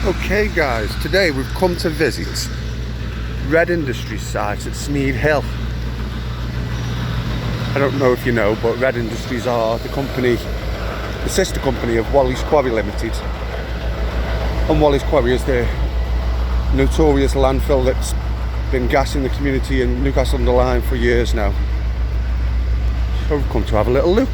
Okay guys, today we've come to visit Red Industries site at Sneyd Hill. I don't know if you know, but Red Industries are the sister company of Wally's Quarry Limited. And Wally's Quarry is the notorious landfill that's been gassing the community in Newcastle-under-Lyme for years now. So we've come to have a little look.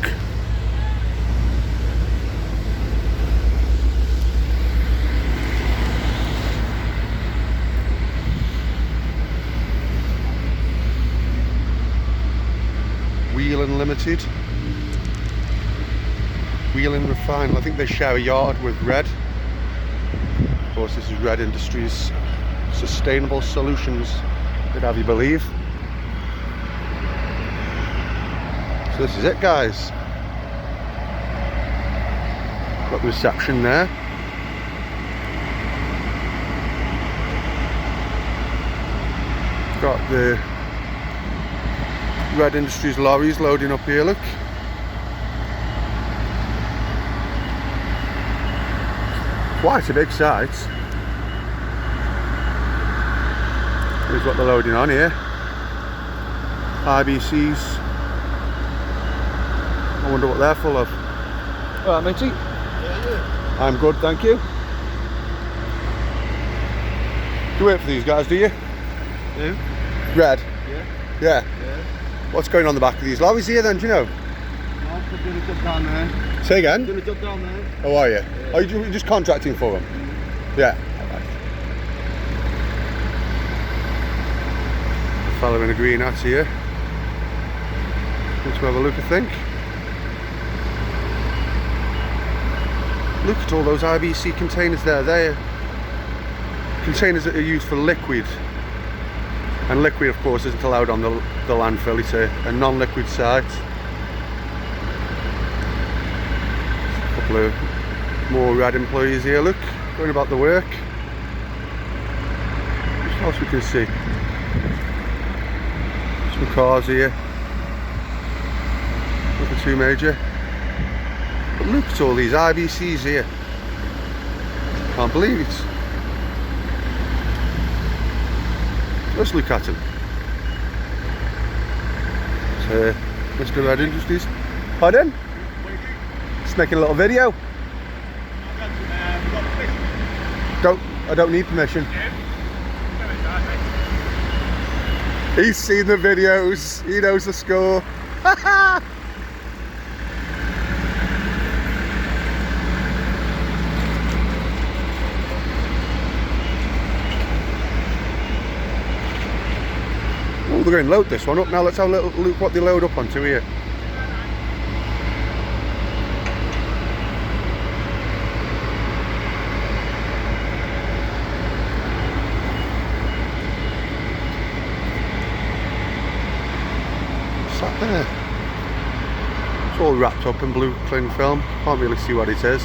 Wheeling Limited, Wheeling Refined. I think they share a yard with Red. Of course, this is Red Industries Sustainable Solutions, would have you believe. So this is it, guys. Got the reception there. Got the Red Industries lorries loading up here, look. Quite a big site. Here's what they're loading on here. IBCs. I wonder what they're full of. Alright, matey. Yeah, I'm good, thank you. Do you wait for these guys, do you? Who? Red? Yeah. Yeah. What's going on the back of these lorries here then, do you know? No, I'm doing a job down there. Say again? I'm doing a job down there. Oh, are you? Yeah. Are you just contracting for them? Yeah. A fellow in a green hat here. Let's have a look, I think. Look at all those IBC containers there. They're containers that are used for liquid. And liquid, of course, isn't allowed on the landfill. It's a non-liquid site. A couple of more Red employees here, look, going about the work. What else we can see? Some cars here. Nothing too major. But look at all these IBCs here. Can't believe it. Let's look at them. So, Mr. Red Industries. Pardon? Just making a little video. I don't need permission. He's seen the videos. He knows the score. Oh, they're going to load this one up now. Let's have a little look what they load up onto here. What's that there? It's all wrapped up in blue cling film. Can't really see what it is.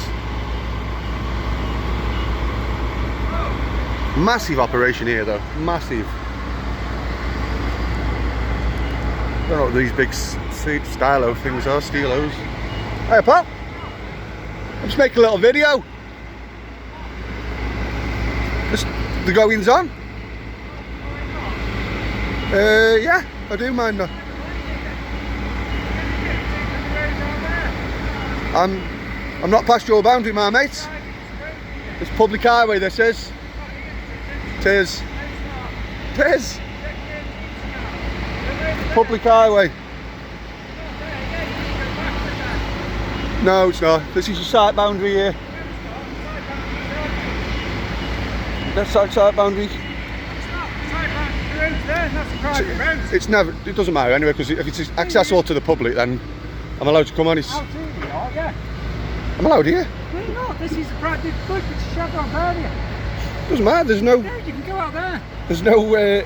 Massive operation here though. Massive. I don't know what these big stylo things are, steelos. Hey Pop! I'm just making a little video. Just the goings on. Yeah, I do mind that. I'm not past your boundary, my mate. It's public highway, this is. Tis. Tis. Public highway. No, it's not. This is your site boundary here. That's site boundary. It's not site boundary there, that's a private road. It's never. It doesn't matter anyway, because if it's accessible to the public, then I'm allowed to come on. It's. Out here you are, yeah. I'm allowed here. No, you're not. This is a private. Look, it's a chevron area. Doesn't matter. There's no. Yeah, you can go out there. There's no.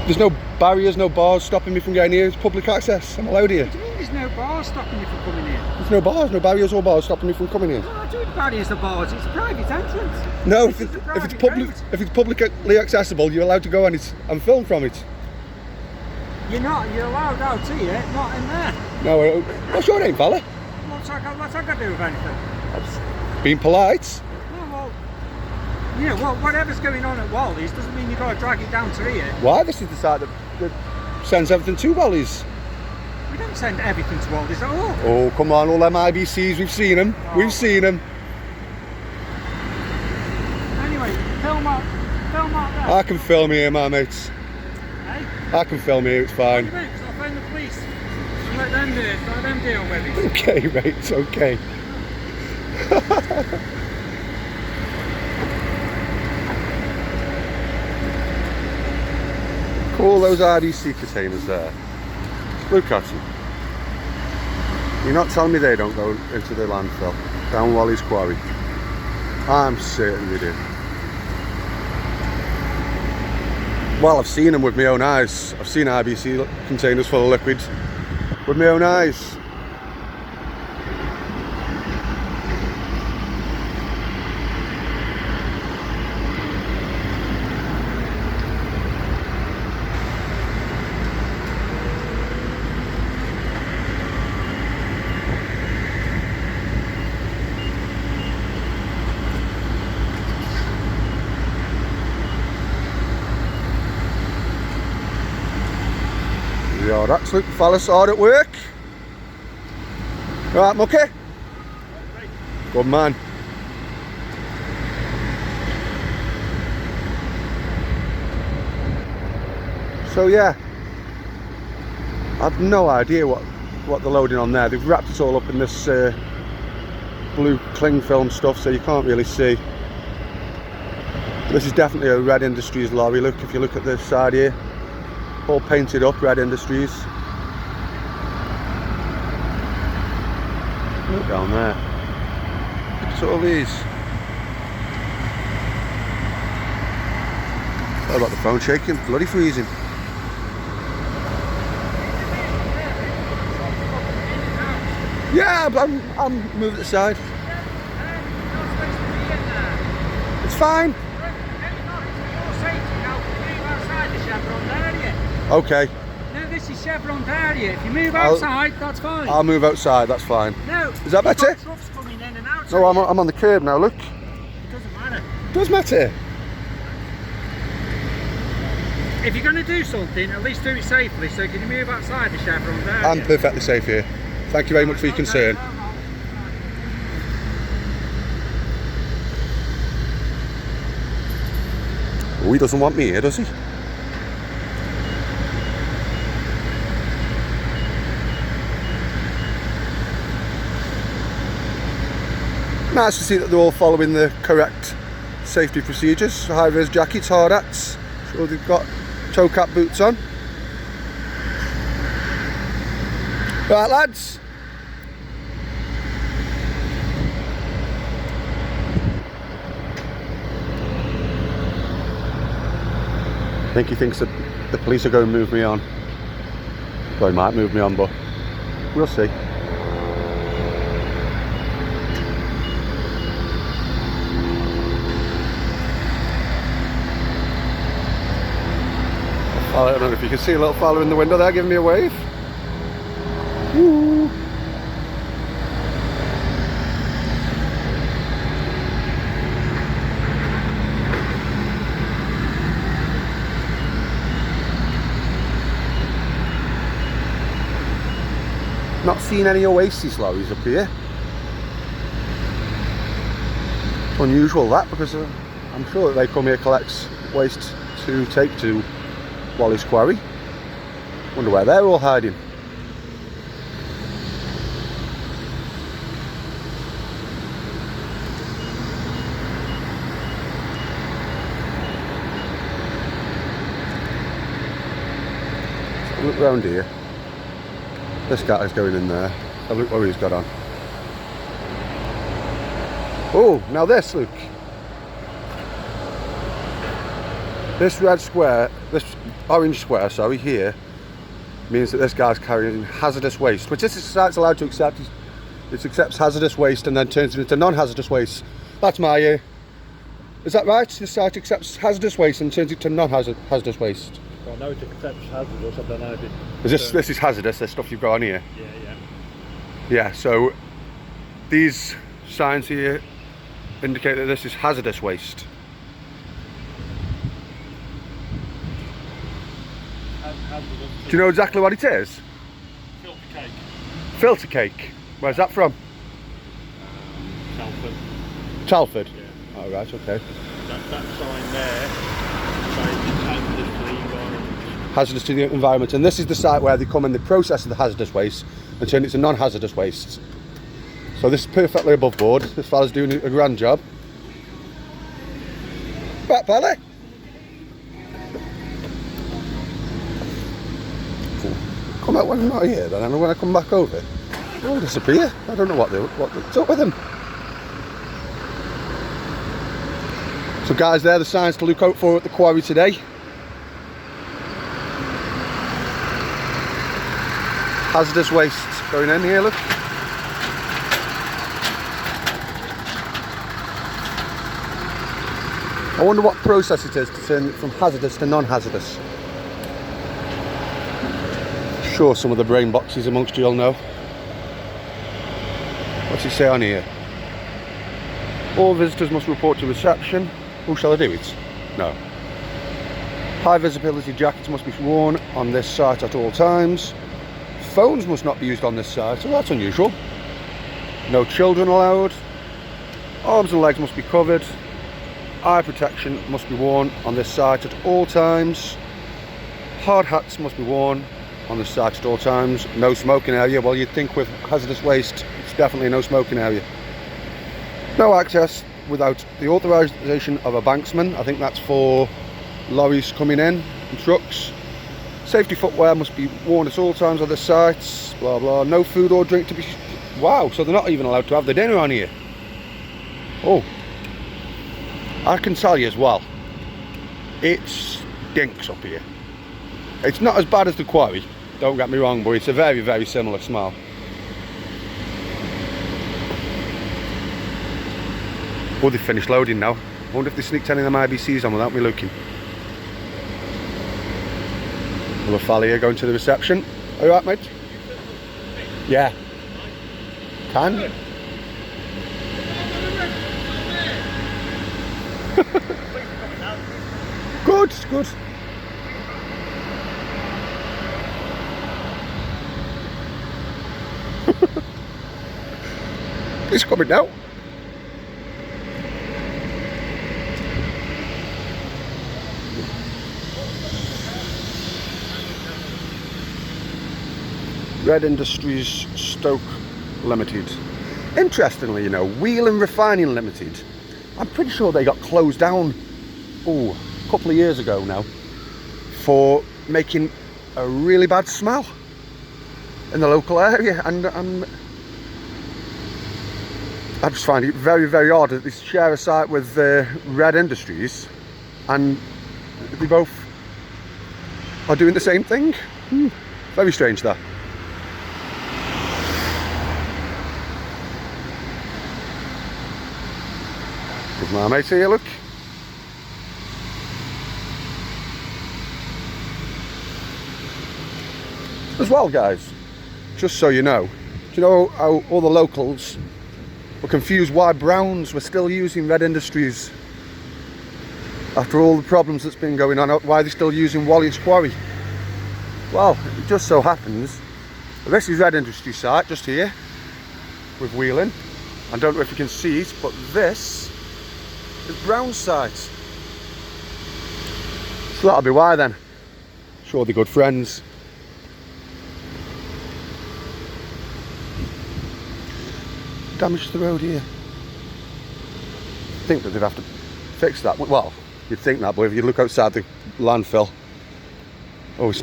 There's no barriers, no bars stopping me from getting here. It's public access. I'm allowed here. What do you mean there's no bars stopping you from coming here? There's no bars, no barriers or bars stopping me from coming here. Well, I do the barriers or bars. It's a private entrance. No, This is a private road. if it's publicly accessible, you're allowed to go on it and film from it. You're not. You're allowed out here, not in there. No, what's your name, fella? What's that got to do with anything? Being polite. No, well, You know, whatever's going on at Wally's doesn't mean you've got to drag it down to here. Why? This is the site that sends everything to Wally's. We don't send everything to Wally's at all. Oh, come on, all them IBCs, we've seen them. Oh. We've seen them. Anyway, film up there. I can film here, my mates. Hey? I can film here, it's fine. Because I'll phone the police. Let them do it. Let them deal with it. Okay, mate, it's okay. All those RDC containers there. Look at them. You're not telling me they don't go into the landfill down Wally's quarry? I'm certain they do. Well, I've seen them with my own eyes. I've seen RBC containers full of liquids with my own eyes. Yeah, that's looking fellas hard at work. Right, Mucky? Good man. So yeah, I've no idea what they're loading on there. They've wrapped it all up in this blue cling film stuff, so you can't really see. This is definitely a Red Industries lorry. Look, if you look at this side here, all painted up, Red Industries. Look down there. Look at all these. Sorry about the phone shaking, bloody freezing. Yeah, I'm moving to the side. It's fine. Okay. No, this is Chevron's area. If you move outside, that's fine. I'll move outside, that's fine. No. Is that better? Trucks coming in and out. No, I'm on the curb now, look. It doesn't matter. It does matter. If you're going to do something, at least do it safely. So can you move outside the Chevron's area? I'm perfectly safe here. Thank you very much for your concern. Oh, he doesn't want me here, does he? Nice to see that they're all following the correct safety procedures. High-vis jackets, hard hats. Sure they've got toe cap boots on. Right, lads. I think he thinks that the police are going to move me on. Well, he might move me on, but we'll see. I don't know if you can see a little fella in the window there giving me a wave. Woo. Not seen any Oasis lorries up here. It's unusual that, because I'm sure that they come here collect waste to take to Wally's quarry. Wonder where they're all hiding. So look round here. This guy's going in there. Have a look what he's got on. Oh, now this, look. This red square, this orange square, sorry, here, means that this guy's carrying hazardous waste, which this site's allowed to accept. It accepts hazardous waste and then turns it into non-hazardous waste. That's my is that right? This site accepts hazardous waste and turns it to non-hazardous waste. Well, no, it accepts hazardous. I don't know if it... This is hazardous, this stuff you've got on here? Yeah. Yeah, so these signs here indicate that this is hazardous waste. hazardous. Do you know exactly what it is? Filter cake. Filter cake. Where's that from? Salford. Talford? Yeah. Oh, right, okay. That sign there says it's hazardous to the environment. Hazardous to the environment. And this is the site where they come and they process the hazardous waste and turn it to non-hazardous waste. So this is perfectly above board. This fella's doing a grand job. Back, Pally. Come out when I'm not here, then, and when I come back over, they'll disappear. I don't know what's up with them. So guys, they're the signs to look out for at the quarry today. Hazardous waste going in here, look. I wonder what process it is to turn it from hazardous to non-hazardous. Sure, some of the brain boxes amongst you will know. What's it say on here? All visitors must report to reception. Oh, shall I do it? No. High visibility jackets must be worn on this site at all times. Phones must not be used on this site, so that's unusual. No children allowed. Arms and legs must be covered. Eye protection must be worn on this site at all times. Hard hats must be worn on the site at all times. No smoking area. Well, you'd think with hazardous waste, it's definitely no smoking area. No access without the authorisation of a banksman. I think that's for lorries coming in and trucks. Safety footwear must be worn at all times on the sites. Blah blah. No food or drink to be. Wow. So they're not even allowed to have their dinner on here. Oh. I can tell you as well, it stinks up here. It's not as bad as the quarry, don't get me wrong, but it's a very, very similar smell. Oh, they've finished loading now. I wonder if they sneaked any of them IBCs on without me looking. Well, a fella here going to the reception. Are you alright, mate? Yeah. Can? Good, good. It's coming now. Red Industries Stoke Limited. Interestingly, you know, Wheel and Refining Limited, I'm pretty sure they got closed down a couple of years ago now for making a really bad smell in the local area, and I just find it very, very odd that they share a site with Red Industries and they both are doing the same thing. Very strange that. There's my mate here, look. As well, guys, just so you know, do you know how all the locals were confused why Browns were still using Red Industries after all the problems that's been going on? Why they're still using Wally's Quarry? Well, it just so happens this is Red Industries site just here with wheeling. I don't know if you can see it, but this is Brown's site. So that'll be why then. Sure, they're good friends. Damage to the road here. I think that they'd have to fix that. Well, you'd think that, but if you look outside the landfill, oh, it's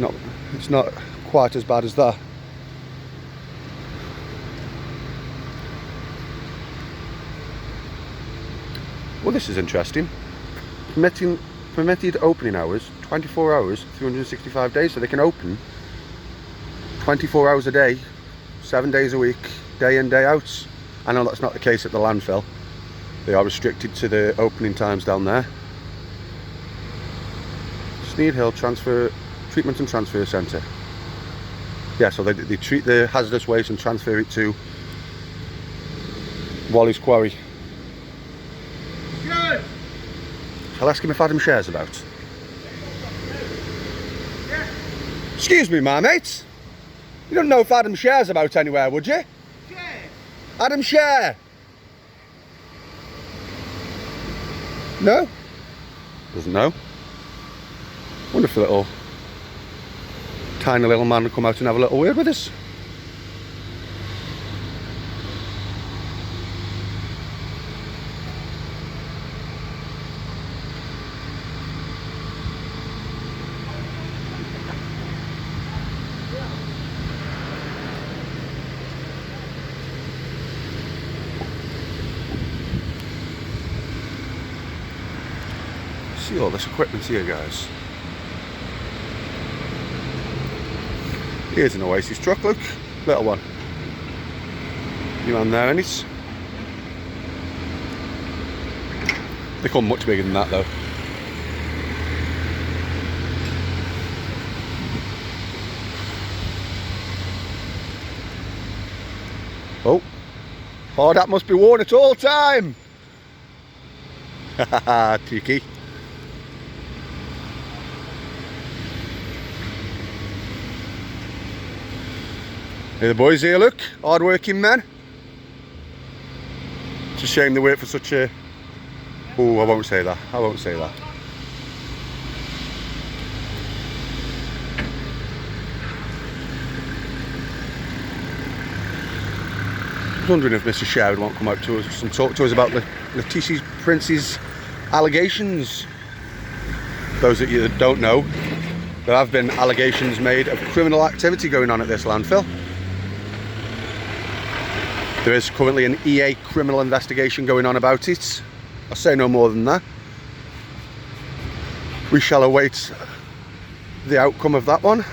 not quite as bad as that. Well, this is interesting. Permitted opening hours, 24 hours, 365 days, so they can open 24 hours a day, 7 days a week, day in, day out. I know that's not the case at the landfill. They are restricted to the opening times down there. Sneyd Hill Treatment and Transfer Centre. Yeah, so they treat the hazardous waste and transfer it to Wally's Quarry. Good. I'll ask him if Adam shares about. Yeah. Excuse me, my mate. You don't know if Adam Share's about anywhere, would you? Share. Adam Share. No? Doesn't know. Wonder if the little tiny little man would come out and have a little word with us. See all this equipment here, guys. Here's an Oasis truck, look, little one. You man there, and it's. They come much bigger than that though. Oh, that must be worn at all time. Haha, cheeky. Here the boys here, look, hard working men. It's a shame they wait for such a... Oh, I won't say that, I won't say that. I was wondering if Mr. Share would want to come out to us and talk to us about Letitia's Prince's allegations. Those of you that don't know, there have been allegations made of criminal activity going on at this landfill. There is currently an EA criminal investigation going on about it. I'll say no more than that. We shall await the outcome of that one.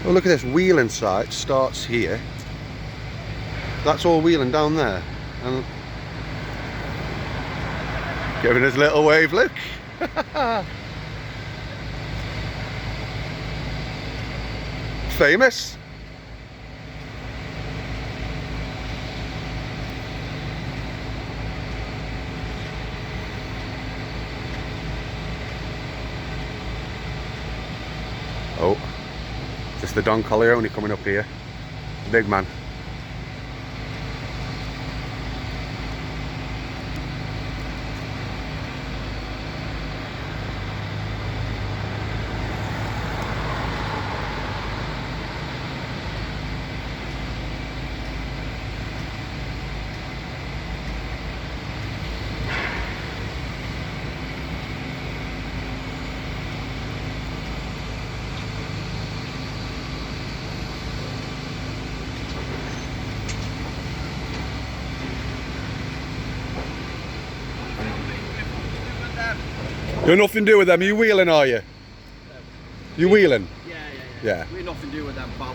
Oh, look at this, wheeling site starts here. That's all wheeling down there. And giving us a little wave, look. Famous. Oh, just the Don Corleone coming up here. Big man. You're nothing to do with them, are you wheeling, are you? You wheeling? Yeah. We're nothing to do with them, pal.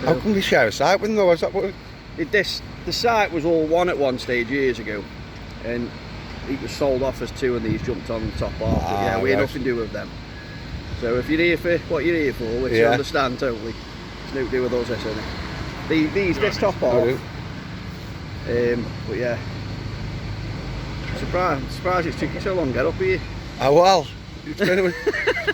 How come they share a site with them though? Is that what... The site was all one at one stage years ago, and it was sold off as two, and these jumped on the top half. But yeah, we're nothing to do with them. So if you're here for what you're here for, which you understand totally, it's nothing to do with us, isn't it? This top half. But yeah, surprised it's took you so long to get up here. Oh well, it's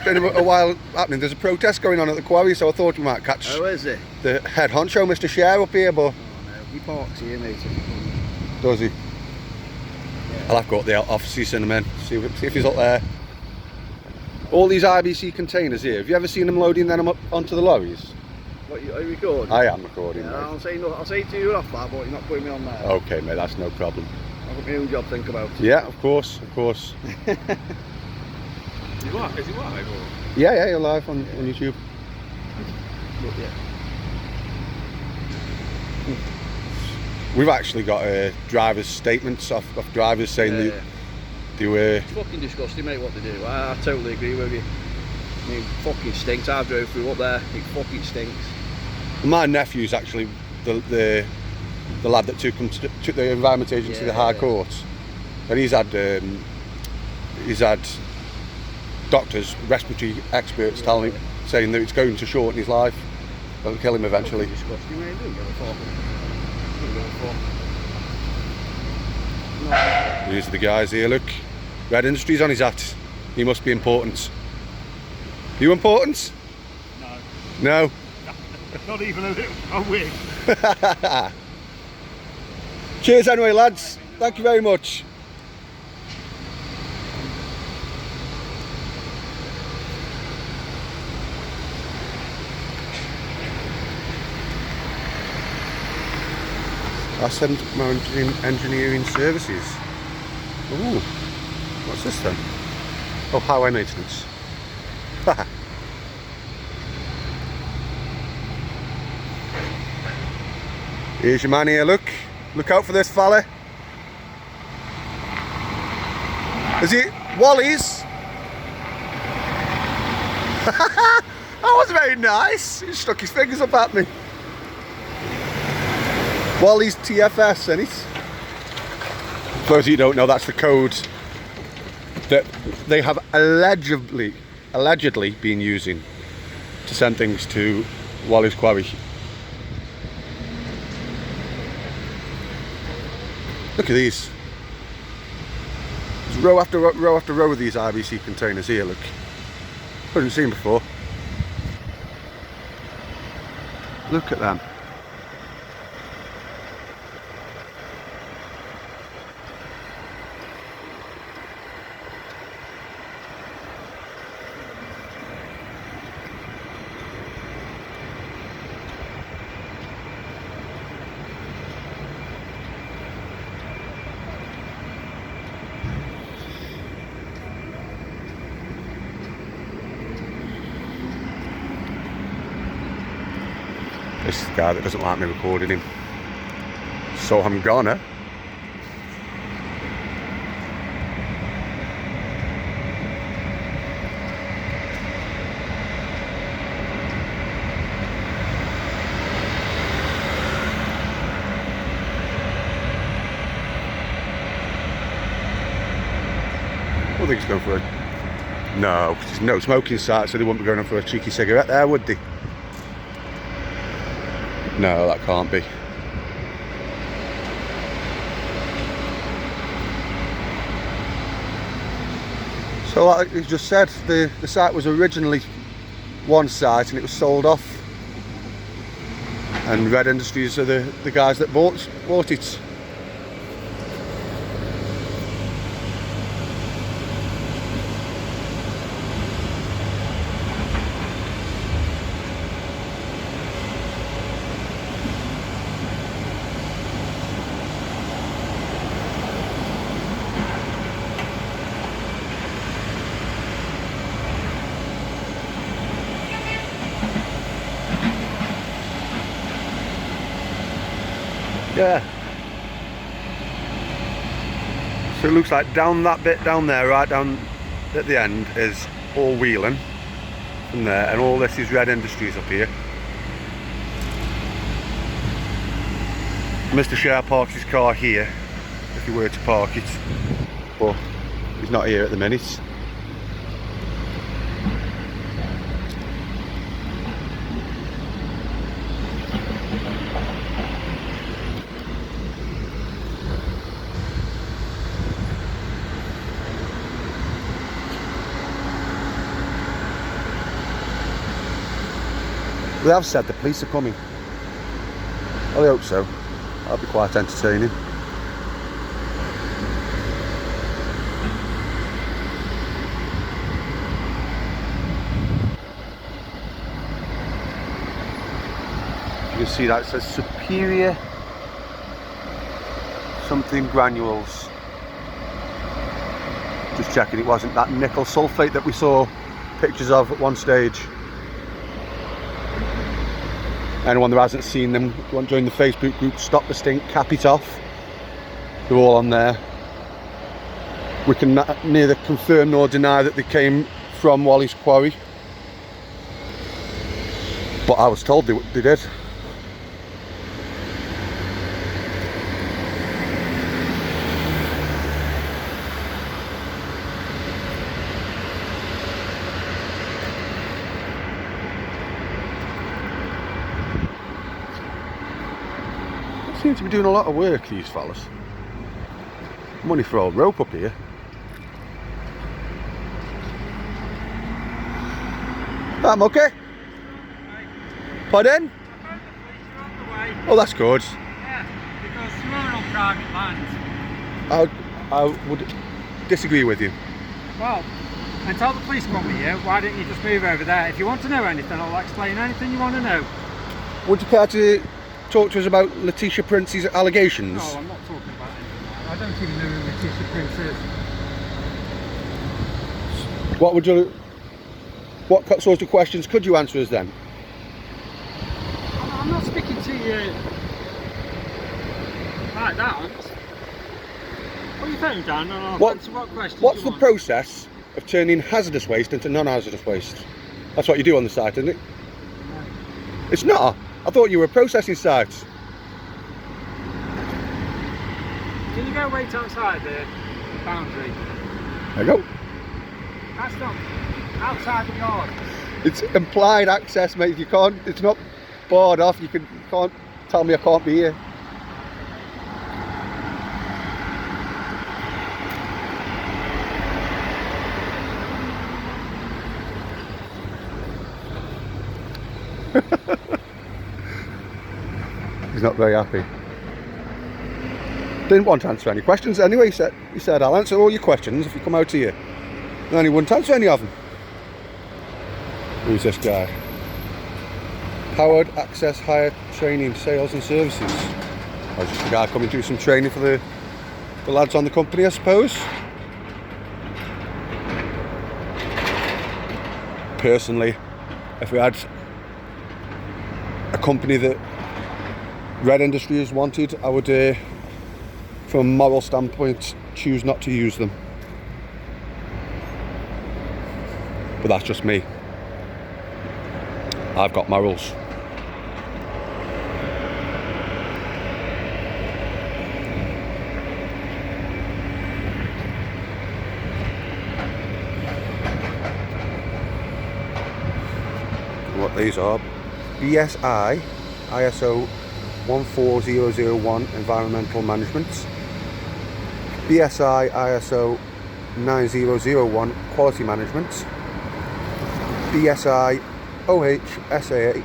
been a while happening. There's a protest going on at the quarry, so I thought we might catch it? The head honcho, Mr. Share, up here, but... Oh no, he parks here, mate. Does he? Yeah. I'll have to go up the offices in a minute, see if he's up there. All these IBC containers here, have you ever seen them loading them up onto the lorries? What, are you recording? I am recording, yeah, mate. I'll say to you off that, but you're not putting me on there. Okay, mate, that's no problem. I've got my own job to think about. Yeah, of course, of course. Is he live or? Yeah, you're live on YouTube. But yeah. We've actually got driver's statements off drivers saying they were... It's fucking disgusting, mate, what they do. I totally agree with you. I mean, fucking stinks. I drove through up there, it fucking stinks. My nephew's actually the lad that took the Environment Agency to the High Court, and he's had doctors, respiratory experts telling him, saying that it's going to shorten his life. It'll kill him eventually. Disgusting, mate. Don't give a fuck. These are the guys here, look. Red Industries on his hat. He must be important. You important? No. No. Not even a little. I wish. Cheers anyway, lads. Thank you very much. Ascent Mountain Engineering Services. Ooh, what's this then? Oh, highway maintenance. Here's your man here, look. Look out for this fella. Is it Wally's? That was very nice. He stuck his fingers up at me. Wally's TFS, and it's... For those of you who don't know, that's the code that they have allegedly been using to send things to Wally's Quarry. Look at these. There's row after row after row of these RBC containers here, look. Haven't seen before. Look at them. This is the guy that doesn't like me recording him, so I'm gonna. I think he's going for a... No, there's no smoking site, so they wouldn't be going on for a cheeky cigarette there, would they? No, that can't be. So like you just said, the site was originally one site and it was sold off. And Red Industries are the guys that bought it. Yeah. So it looks like down that bit down there, right down at the end, is all wheeling from there, and all this is Red Industries up here. Mr. Share parks his car here, if he were to park it, but he's not here at the minute. They have said the police are coming. Well, I hope so. That'll be quite entertaining. You can see that it says Superior something granules. Just checking it wasn't that nickel sulfate that we saw pictures of at one stage. Anyone that hasn't seen them, if you want to join the Facebook group Stop the Stink, Cap It Off, they're all on there. We can neither confirm nor deny that they came from Wally's Quarry, but I was told they did. Seem to be doing a lot of work, these fellas. Money for old rope up here. I'm okay. Pardon? Oh, that's good. Yeah, because you're on private land. I would disagree with you. Well, until the police come here, why don't you just move over there? If you want to know anything, I'll explain anything you want to know. Would you care to talk to us about Letitia Prince's allegations? No, I'm not talking about anything like that. I don't even know who Letitia Prince is. What sorts of questions could you answer us then? I'm not speaking to you like that. Put your phone down and I'll answer what questions What's you the want. process of turning hazardous waste into non-hazardous waste? That's what you do on the site, isn't it? No. It's not. I thought you were a processing site. Can you go wait outside the boundary? There you go. That's not outside the yard. It's implied access, mate. You can't. It's not barred off. You can't tell me I can't be here. He's not very happy. Didn't want to answer any questions anyway. He said I'll answer all your questions if you come out here. And then he wouldn't answer any of them. Who's this guy? Powered Access Hire Training, Sales and Services. I was just a guy coming through some training for the lads on the company, I suppose. Personally, if we had a company that Red Industries wanted, I would, from a moral standpoint, choose not to use them. But that's just me. I've got morals. What these are: BSI ISO 14001 Environmental Management, BSI ISO 9001 Quality Management, BSI OHSAS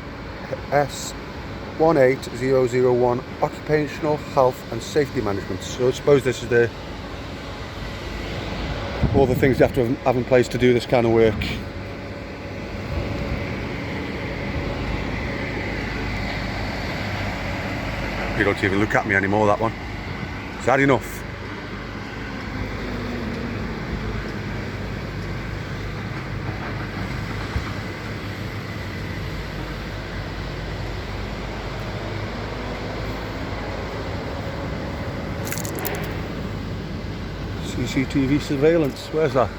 18001 Occupational Health and Safety Management. So I suppose this is all the things you have to have in place to do this kind of work. You don't even look at me anymore, that one. Is that enough? CCTV surveillance, where's that?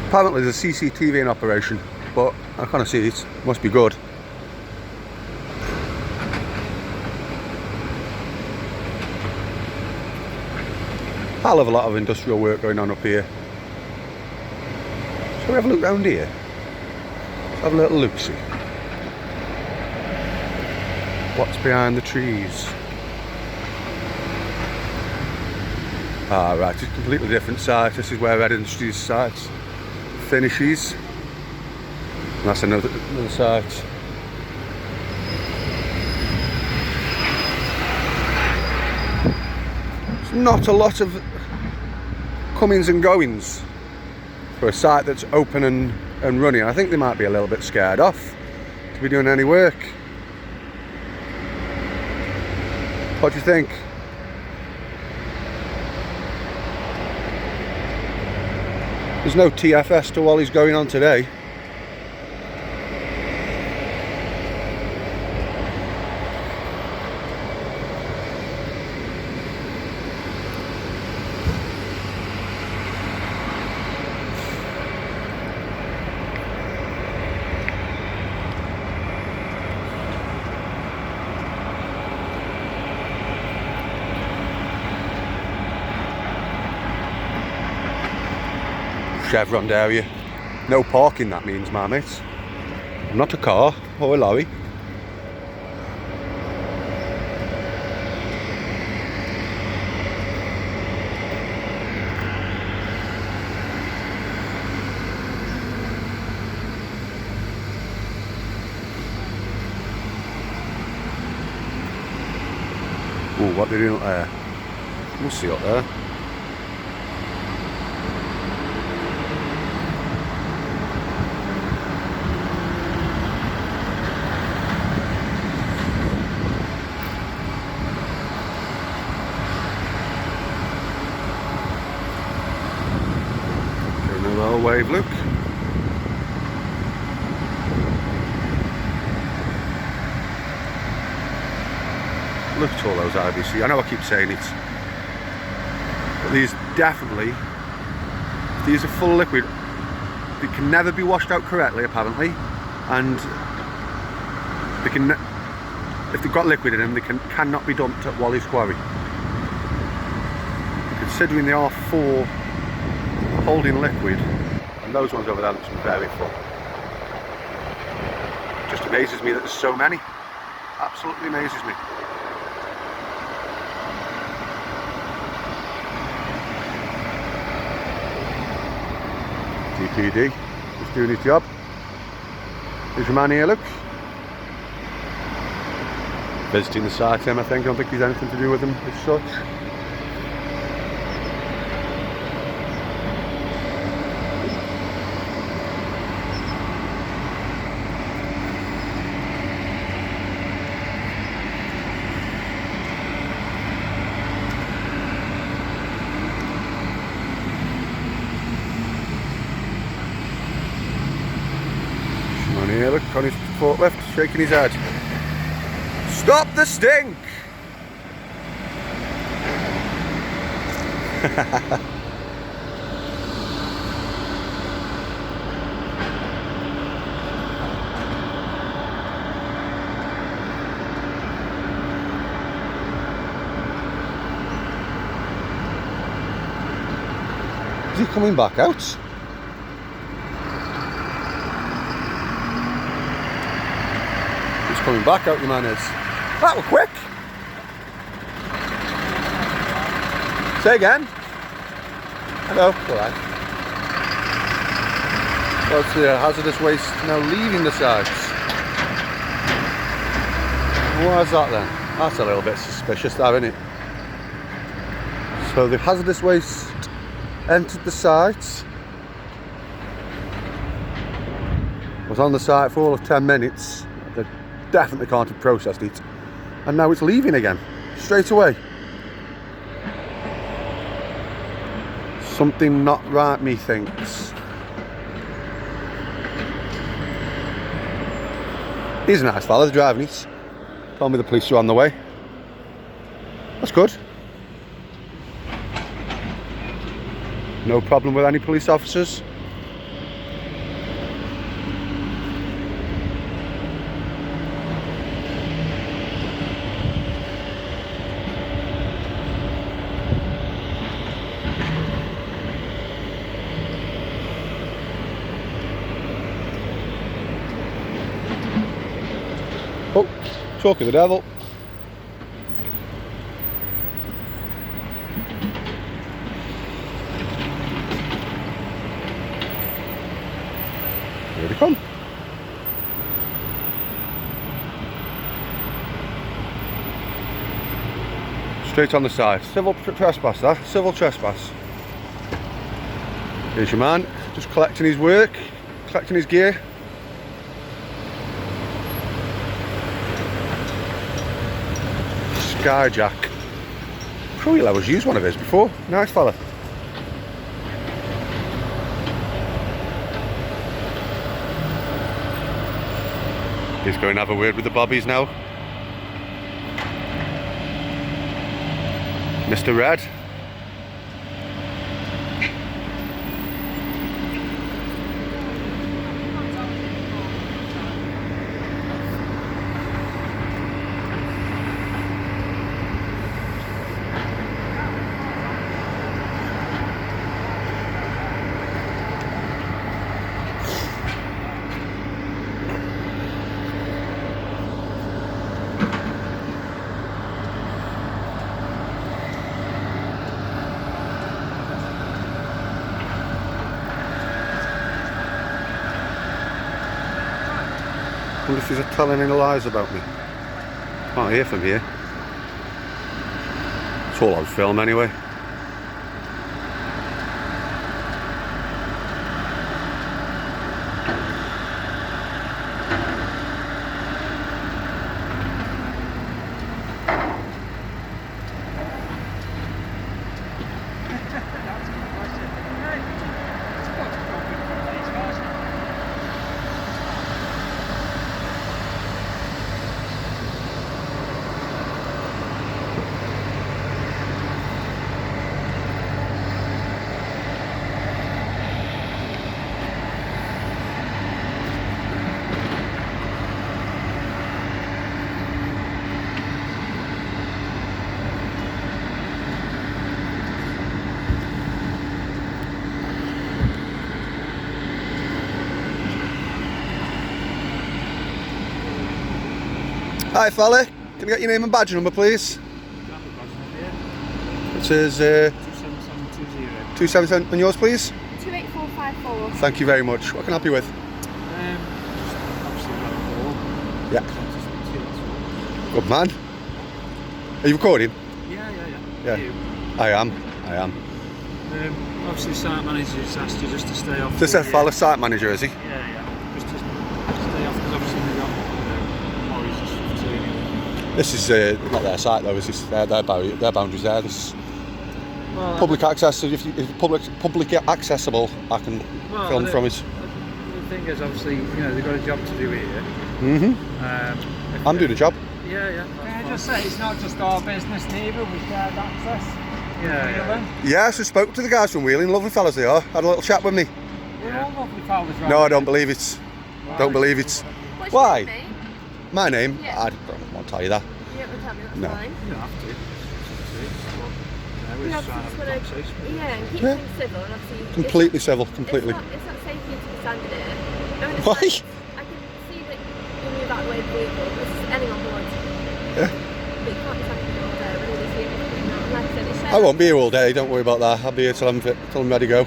Apparently there's a CCTV in operation, but I can't see it. Must be good. Hell of a lot of industrial work going on up here. Shall we have a look round here? Let's have a little look-see. What's behind the trees? Ah, right, it's a completely different site. This is where Red Industries site finishes. And that's another site. There's not a lot of comings and goings for a site that's open and running. I think they might be a little bit scared off to be doing any work. What do you think? There's no TFS to Wally's going on today. Chevron area. No parking, that means, my mate. Not a car or a lorry. what they're doing up there. We'll see up there. Give them a little wave, look. Look at all those IBC. I know I keep saying it, but these definitely, if these are full liquid, they can never be washed out correctly apparently, and they can, if they've got liquid in them, they cannot be dumped at Wally's Quarry. Considering they are full holding liquid, and those ones over there look very full. Just amazes me that there's so many. Absolutely amazes me. TPD, just doing his job. There's your man here, look. Visiting the site, I think. I don't think he's anything to do with them as such. Here, look, on his forklift, shaking his head. Stop the stink! Is he coming back out? Coming back out, your man is. That was quick. Say again. Hello. Alright. What's the hazardous waste now leaving the sites? Why is that then? That's a little bit suspicious, that, isn't it? So the hazardous waste entered the site. Was on the site for all of 10 minutes. They definitely can't have processed it, and now it's leaving again straight away. Something not right, methinks. He's a nice fella, the driving it. Told me the police were on the way. That's good. No problem with any police officers. Oh, talk of the devil. Here they come. Straight on the side. Civil trespass, that. Civil trespass. Here's your man, just collecting his work, collecting his gear. Skyjack. Probably I was used one of his before. Nice fella. He's going to have a word with the bobbies now. Mr. Red. I wonder if he's telling any lies about me. Can't hear from here. full on film anyway. Hi fella, can I get your name and badge number please? It says 27720. 277 and yours please? 28454. Thank you very much. What can I help you with? Obviously, Yeah. Good man. Are you recording? yeah. Yeah. I am. Obviously, the site manager's asked you just to stay off. This is a fella site manager, is he? Yeah. Just to stay off because obviously we've got lorries and stuff turning. This is not their site though, is this? Their boundaries there. This is Well, public access, so if it's public accessible, I can film from it. The thing is, obviously, they've got a job to do here. I'm doing a job. Yeah. Can I just say, it's not just our business neither, we shared access. Yeah. Yes, I spoke to the guys from Wheeling, lovely fellas they are. Had a little chat with me. We're all lovely fellas, right? No, I don't believe it. Don't believe it. What's Why? your name, mate? My name? Yeah. I don't want to tell you that. You don't want to tell me, that's No. fine. You don't have to. We We're have just trying to to have a conversation. yeah, and keep Yeah. things civil. And obviously, Completely civil, completely. It's not safe for you to be standing here. I understand- Why? I can see that you move out of the way of the vehicle. This is anyone on board. Yeah. But you can't be standing here all day. Really, this vehicle coming out. Like I said, it's I won't be here all day, don't worry about that. I'll be here till I'm ready to go.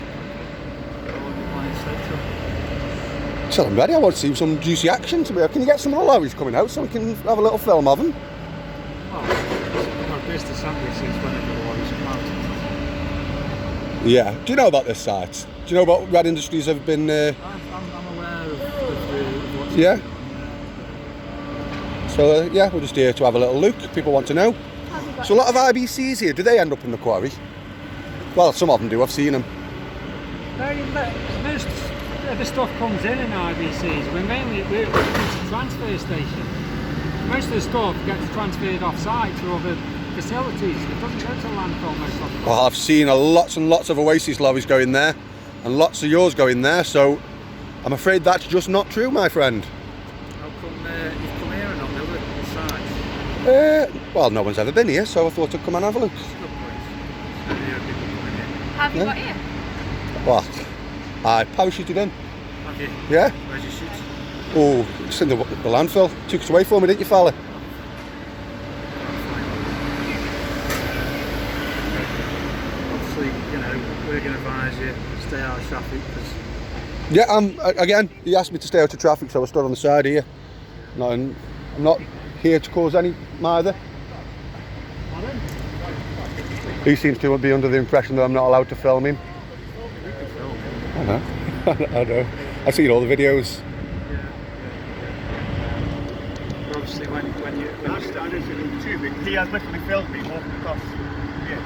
Till I'm ready, I want to see some juicy action. Can you get some of the lorries coming out so we can have a little film of them? Our business haven't since whenever the lorries come out. Yeah. Do you know about this site? Do you know about Red Industries have been... I'm aware of what's Yeah. going on. So, yeah, we're just here to have a little look. People want to know. Have you got So a lot of IBCs here, do they end up in the quarry? Well, some of them do, I've seen them. Most of the stuff comes in IBCs. We're a transfer station. Most of the stuff gets transferred off site to other facilities. It doesn't go to landfill most of the time. Well, I've seen lots and lots of Oasis lorries going there, and lots of yours going there, so I'm afraid that's just not true, my friend. How come you've come here and not the other side? Well, no one's ever been here, so I thought I'd come and have a look. It's a good place. Never heard people coming in. Have you Yeah. got here? What? I parachuted in. Have you? Yeah? Where's your shoot? Oh, it's in the landfill. Took it away from me, didn't you, fella? Obviously, we're going to advise you stay out of traffic because Yeah, again, he asked me to stay out of traffic, so I stood on the side here. I'm not here to cause any either. He seems to be under the impression that I'm not allowed to film him. we can film it. I know. I know. I've seen all the videos. But obviously, when you start, He has literally filmed me walking across here.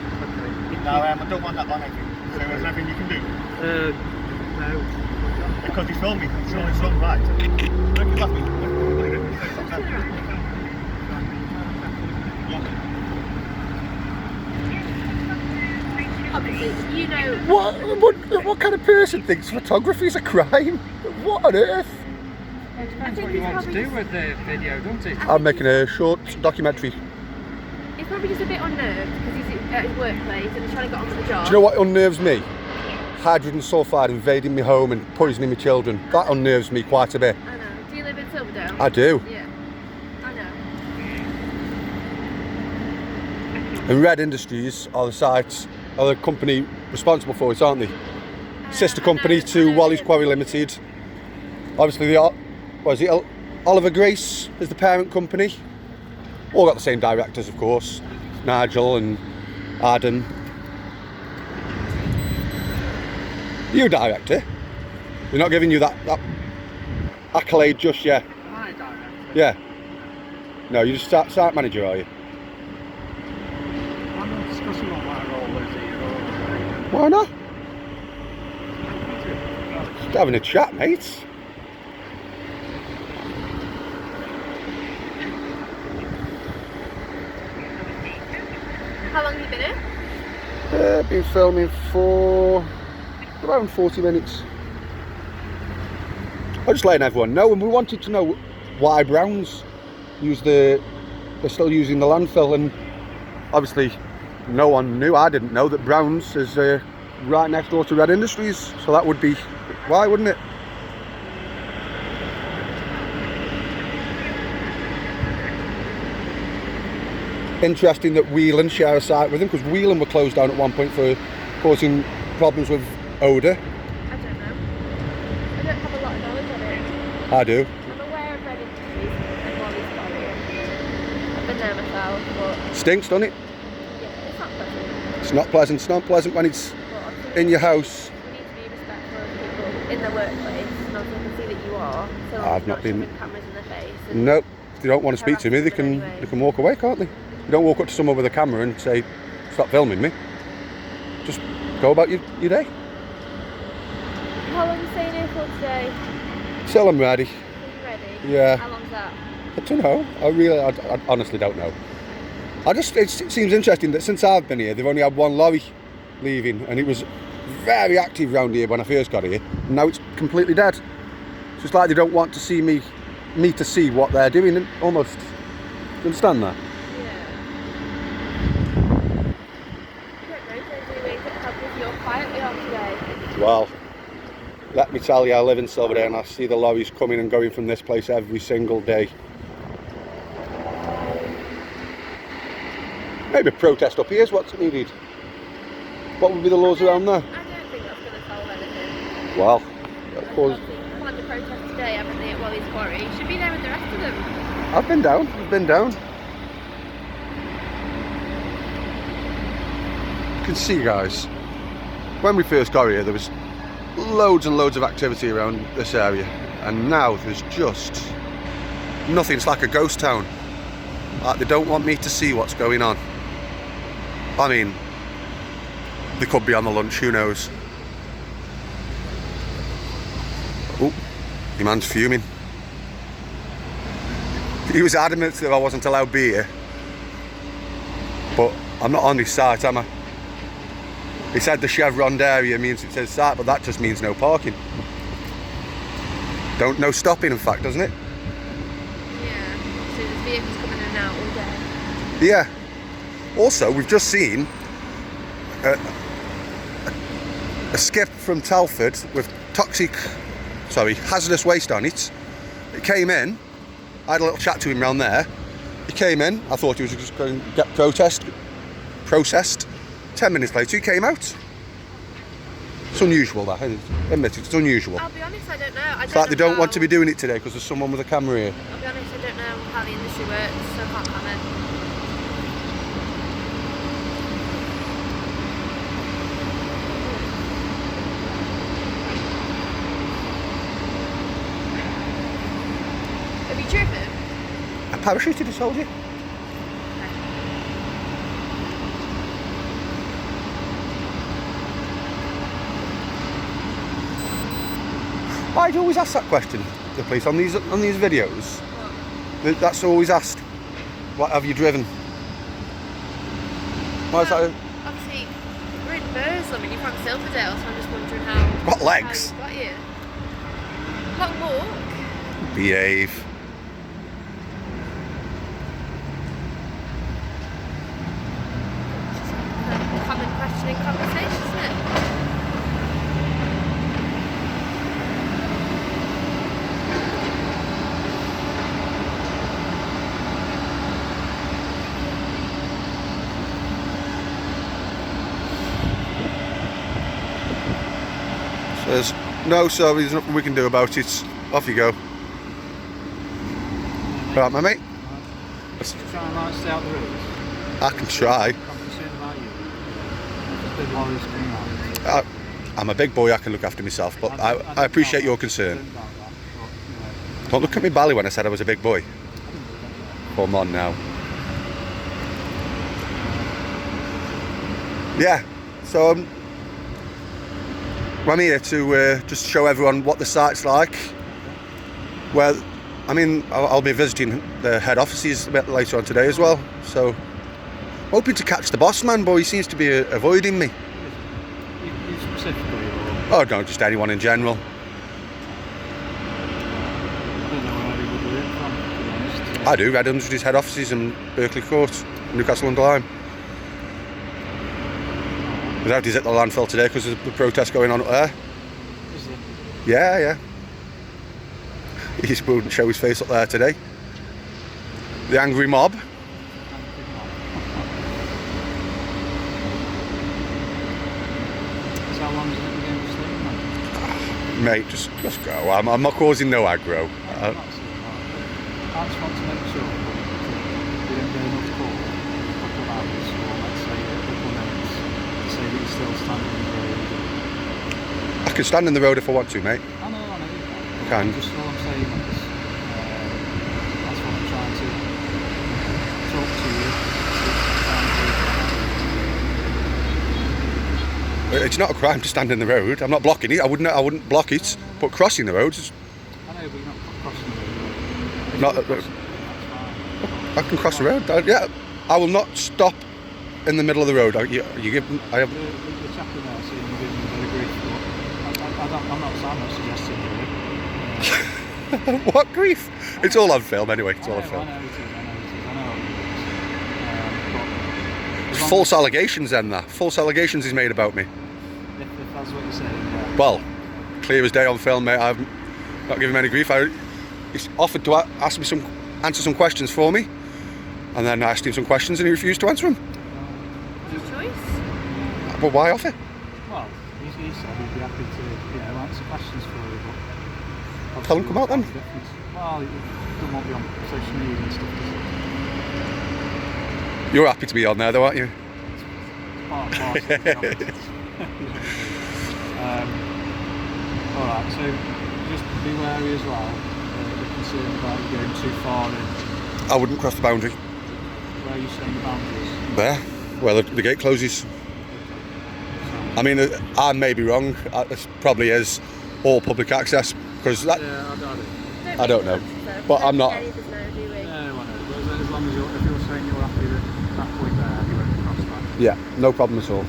Now, I don't want that on anything. So there's nothing you can do. no. Because he filmed me, I'm sure it's done right. Look, he left me. Obviously, you know. What kind of person thinks photography is a crime? What on earth? It depends what you want to do with the video, doesn't it? I'm making a short documentary. He's probably just a bit unnerved because he's at his workplace and he's trying to get on with the job. Do you know what unnerves me? Hydrogen sulfide invading my home and poisoning my children. That unnerves me quite a bit. I know. Do you live in Silverdale? I do. Yeah. I know. And Red Industries are the company responsible for it, aren't they? Sister company to Wally's Quarry Limited. Obviously, Oliver Grace is the parent company. All got the same directors, of course. Nigel and Adam. You director? We're not giving you that accolade just yet. My director. Yeah. No, you're just site manager, are you? I'm not discussing what my role is here. Why not? Just having a chat, mate. How long have you been here? Been filming for around 40 minutes. I'm just letting everyone know, and we wanted to know why Browns they're still using the landfill, and obviously no one knew. I didn't know that Browns is right next door to Red Industries, so that would be why, wouldn't it? Interesting that Whelan share a site with them, because Whelan were closed down at one point for causing problems with odour. I don't know. I don't have a lot of knowledge on it. I do. I'm aware of Red Industries and Wally's Quarry. I've been there myself, but Stinks, doesn't it? yeah, it's not pleasant. It's not pleasant. It's not pleasant when it's But obviously in your house. we need to be respectful of people in the workplace, and obviously I can see that you are. So I've not been- shoving cameras in the face. And No, if they don't want to speak to me, they Harassing can them anyway. they can walk away, can't they? You don't walk up to someone with a camera and say, "Stop filming me." Just go about your day. How long are you staying here for today? Till I'm ready. Are you ready? Yeah. How long's that? I don't know. I honestly don't know. It seems interesting that since I've been here, they've only had one lorry leaving, and it was very active round here when I first got here. And now it's completely dead. So it's like they don't want to see me to see what they're doing, and almost. Do you understand that? Yeah. I don't know, do you how busy or quiet we are today? Well, let me tell you, I live in Silverdale and I see the lorries coming and going from this place every single day. Maybe a protest up here is what's needed. What would be the laws around there? I don't think that's going to solve anything. Well, of course, They've had the protest today, haven't they, at Wally's Quarry? You should be there with the rest of them. I've been down. You can see, guys, when we first got here, there was loads and loads of activity around this area, and now there's just nothing. It's like a ghost town. Like they don't want me to see what's going on. I mean, they could be on the lunch, who knows? Oh, your man's fuming. He was adamant that I wasn't allowed beer, but I'm not on his site, am I? He said the chevron area means it says site, but that just means no parking. No stopping, in fact, doesn't it? Yeah, so there's vehicles coming in and out all day. Yeah. Also, we've just seen a skip from Telford with hazardous waste on it. It came in. I had a little chat to him around there. He came in. I thought he was just going to get processed. 10 minutes later, he came out. It's unusual, that, isn't it? Admit it, it's unusual. I'll be honest, I don't know. It's like they don't want to be doing it today because there's someone with a camera here. I'll be honest, I don't know how the industry works, so I can't comment. Have you driven? I parachuted, I told you. I'd always ask that question to the police on these videos. What? That's always asked. What have you driven? Why is that? Obviously, we're in Burslem and you're from Silverdale, so I'm just wondering how. Got legs. How you got here. Long walk. Behave. Common question in conversation, isn't it? Says, no, sir, there's nothing we can do about it. Off you go. Right, my mate? Try and stay out the road. I can try. I'm concerned about you. the lorries coming out. I'm a big boy, I can look after myself, but I appreciate your concern. Don't look at me bally when I said I was a big boy. Come on now. Yeah, so I'm here to just show everyone what the site's like. Well, I mean, I'll be visiting the head offices a bit later on today as well, so hoping to catch the boss man, but he seems to be avoiding me. You specifically, or? Oh no, just anyone in general. I don't know where he would work from, to be honest. I do, Red Industries head offices in Berkeley Court, Newcastle under Lyme. I was out, he's at the landfill today because of the protest going on up there. Is it? Yeah. He wouldn't show his face up there today. The angry mob. So how long is it the game staying, mate? Mate, just go. I'm not causing no aggro. I just want to make sure that we don't get enough call in a couple of hours, or let's say a couple of minutes, to say that you're still standing in the road. I can stand in the road if I want to, mate. I know you Can. Just all I'm saying is, that's what I'm trying to talk to you. It's not a crime to stand in the road. I'm not blocking it. I wouldn't block it. But crossing the road is I know, but you're not crossing the road. If not. you're crossing it, that's fine. I can cross the road. Yeah, I will not stop in the middle of the road. You give. I have. The chap in there saying you're giving me a bit of grief, but I'm not suggesting you. What grief? It's all on film anyway. It's all on I film. know it is. But as long False allegations then that. False allegations is made about me. if that's what you're saying, yeah. Well, clear as day on film, mate. I've not given him any grief. He's offered to answer some questions for me, and then I asked him some questions and he refused to answer them. Your choice. But why offer? Well, he said he'd be happy to, answer questions for you, but Tell him come out then. Well, he doesn't want to be on social media and stuff, does he? You're happy to be on there though, aren't you? Part of it. Alright, so just be wary as well. You're concerned about you going too far in. I wouldn't cross the boundary. Where are you saying the boundaries? There, where the gate closes. I mean, I may be wrong. It probably is all public access because that. Yeah, I doubt it. I don't know, but I'm not. No, I know. But as long as if you're saying you're happy with that point there, you won't cross that. Yeah, no problem at all.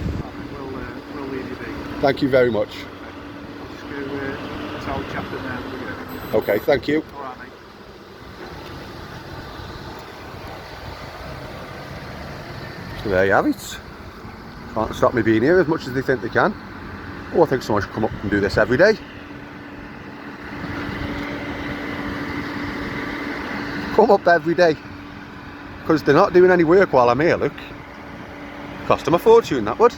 We'll leave you be. Thank you very much. I'll just go tell the chap in there that we're going. Okay, thank you. Alright, mate. So there you have it. Can't stop me being here as much as they think they can. Oh, I think someone should come up and do this every day. Come up every day. Because they're not doing any work while I'm here, look. Cost them a fortune, that would.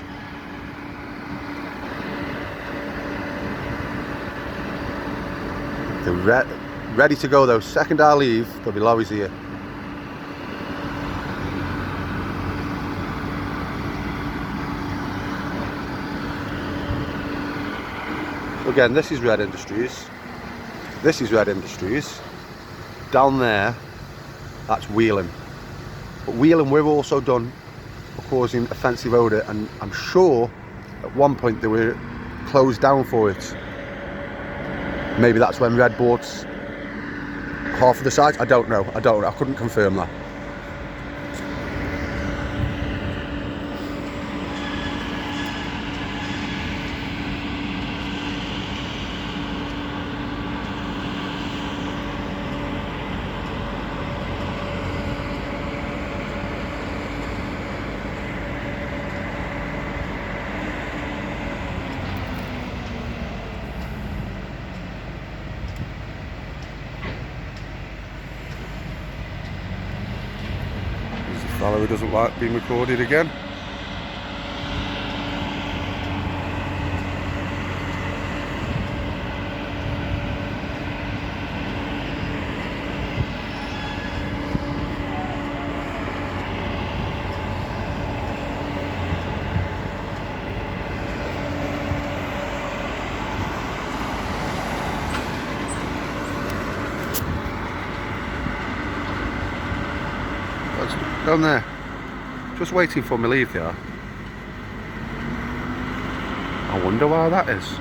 They're ready to go though. Second I leave, there'll be lorries here. Again, this is Red Industries. This is Red Industries. Down there, that's Wheeling. But Wheeling we've also done for causing offensive odour, and I'm sure at one point they were closed down for it. Maybe that's when Red bought half of the site. I don't know. I couldn't confirm that. Fellow who doesn't like being recorded again. down there. Just waiting for me leave there. I wonder why that is.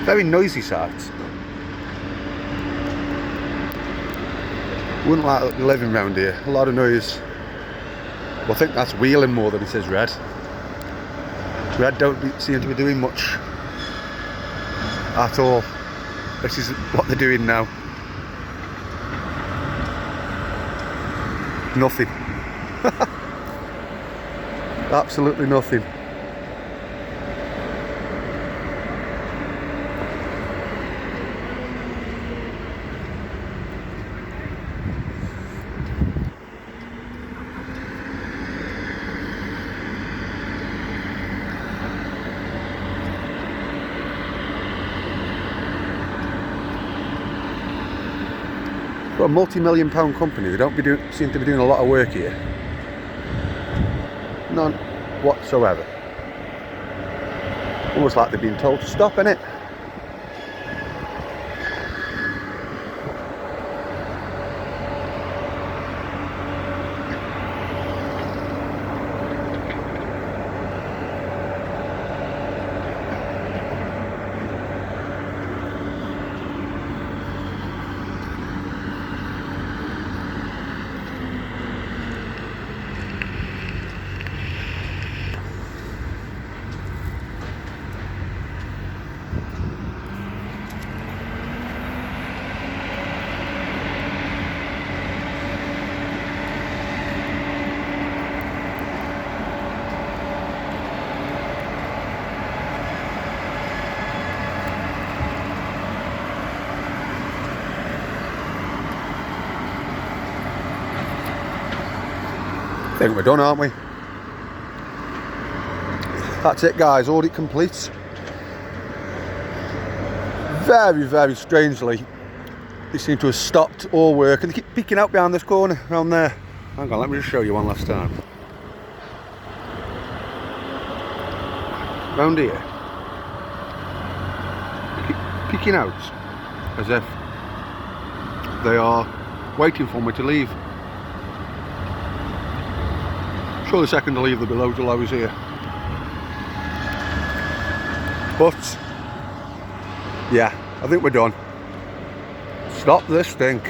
Very noisy site. Wouldn't like living round here. A lot of noise. Well, I think that's wheeling more than it is red. Red don't seem to be doing much at all. This is what they're doing now. Nothing. Absolutely nothing. For a multi-million pound company, they don't seem to be doing a lot of work here. None whatsoever. Almost like they've been told to stop, innit? I think we're done, aren't we? That's it, guys. Audit complete. Very, very strangely, they seem to have stopped all work and they keep peeking out behind this corner, around there. Hang on, let me just show you one last time. Round here. They keep peeking out as if they are waiting for me to leave. Sure, the second I leave there'll be loads of lows here. But yeah, I think we're done. Stop this stink.